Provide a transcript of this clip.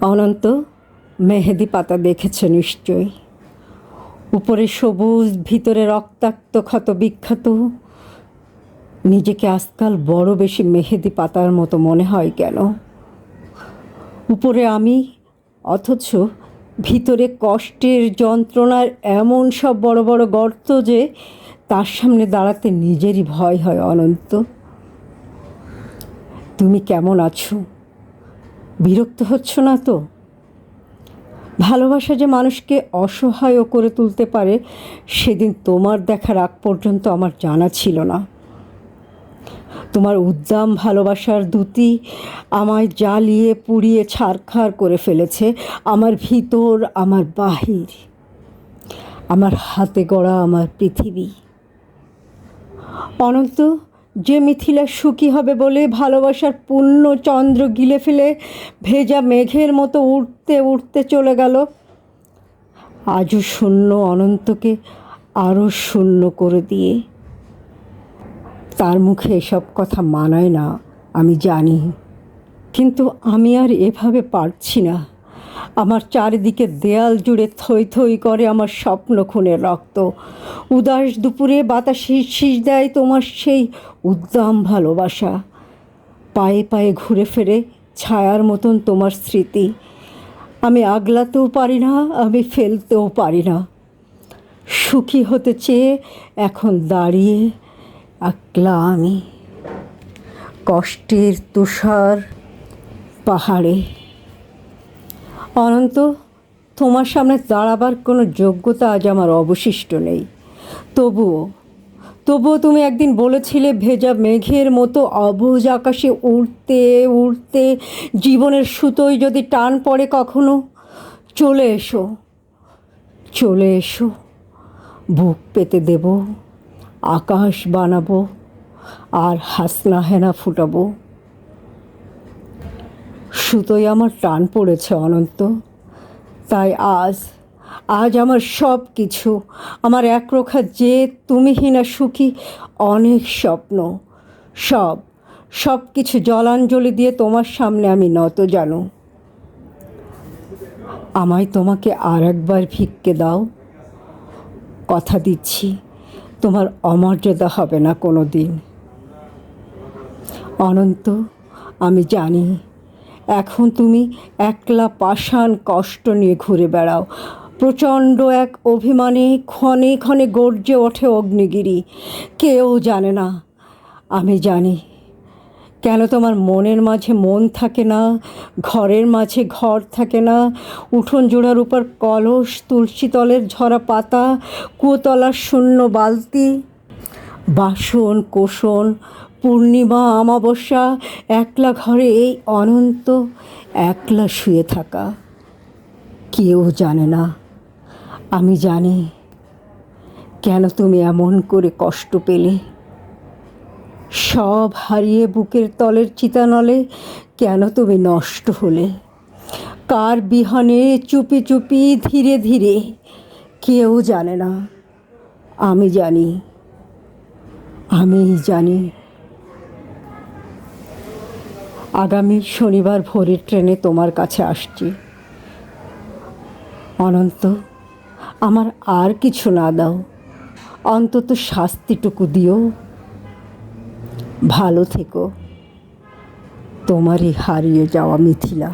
অনন্ত, মেহেদি পাতা দেখেছ নিশ্চয়ই। উপরে সবুজ, ভিতরে রক্তাক্ত ক্ষত বিক্ষত। নিজেকে আজকাল বড় বেশি মেহেদি পাতার মতো মনে হয় কেন? উপরে আমি, অথচ ভিতরে কষ্টের যন্ত্রণার এমন সব বড় বড় গর্ত যে তার সামনে দাঁড়াতে নিজেরই ভয় হয়। অনন্ত, তুমি কেমন আছো? বিরক্ত হচ্ছ না তো? ভালোবাসা যে মানুষকে অসহায়ও করে তুলতে পারে সেদিন তোমার দেখার আগ পর্যন্ত আমার জানা ছিল না। তোমার উদ্দাম ভালোবাসার দ্যুতি আমায় জ্বালিয়ে পুড়িয়ে ছারখার করে ফেলেছে। আমার ভিতর, আমার বাহির, আমার হাতে গড়া আমার পৃথিবী। অনন্ত, যে মিথিলা সুখী হবে বলে ভালোবাসার পূর্ণ চন্দ্র গিলে ফেলে ভেজা মেঘের মতো উড়তে উড়তে চলে গেল, আজও শূন্য অনন্তকে আরও শূন্য করে দিয়ে। তার মুখে এসব কথা মানায় না, আমি জানি, কিন্তু আমি আর এভাবে পারছি না। আমার চারিদিকে দেয়াল জুড়ে থই থই করে আমার স্বপ্ন খুনের রক্ত। উদাস দুপুরে বাতাস শিস দেয় তোমার সেই উদ্দাম ভালোবাসা। পায়ে পায়ে ঘুরে ফেরে ছায়ার মতন তোমার স্মৃতি। আমি আগলাতেও পারি না, আমি ফেলতেও পারি না। সুখী হতে চেয়ে এখন দাঁড়িয়ে একলা আমি কষ্টের তুষার পাহাড়ে। অনন্ত, তোমার সামনে দাঁড়াবার কোনো যোগ্যতা আজ আমার অবশিষ্ট নেই। তবুও তুমি একদিন বলেছিলে ভেজা মেঘের মতো অবুঝ আকাশে উড়তে উড়তে জীবনের সুতোয় যদি টান পড়ে কখনো, চলে এসো, চলে এসো, বুক পেতে দেব, আকাশ বানাবো আর হাসনা হেনা ফুটাবো। সুতোয় আমার টান পড়েছে অনন্ত, তাই আজ আমার সব কিছু, আমার একরোখা যে তুমিহীনা সুখী অনেক স্বপ্ন, সব কিছু জলাঞ্জলি দিয়ে তোমার সামনে আমি নত জানো। আমায় তোমাকে আর একবার ভিক্ষে দাও, কথা দিচ্ছি তোমার অমর্যাদা হবে না কোনো দিন। অনন্ত, আমি জানি এখন তুমি একলা পাষাণ কষ্ট নিয়ে ঘুরে বেড়াও। প্রচণ্ড এক অভিমানে ক্ষণে ক্ষণে গর্জে ওঠে অগ্নিগিরি। কেউ জানে না, আমি জানি কেন তোমার মনের মাঝে মন থাকে না, ঘরের মাঝে ঘর থাকে না। উঠোন জোড়ার উপর কলস, তুলসী তলের ঝরা পাতা, কুয়োতলার শূন্য বালতি, বাসন কোসন, পূর্ণিমা অমাবস্যা, একলা ঘরে এই অনন্ত একলা শুয়ে থাকা। কেউ জানে না, আমি জানি কেন তুমি এমন করে কষ্ট পেলে। সব হারিয়ে বুকের তলের চিতানলে কেন তুমি নষ্ট হলে। কার বিহনে চুপি চুপি ধীরে ধীরে, কেউ জানে না, আমি জানি, আমি জানি। আগামী শনিবার ভোরের ট্রেনে তোমার কাছে আসছি। অনন্ত, আমার আর কিছু না দাও, অন্তত শাস্তিটুকু দিও। ভালো থেকো, তোমারই হারিয়ে যাওয়া মিথিলা।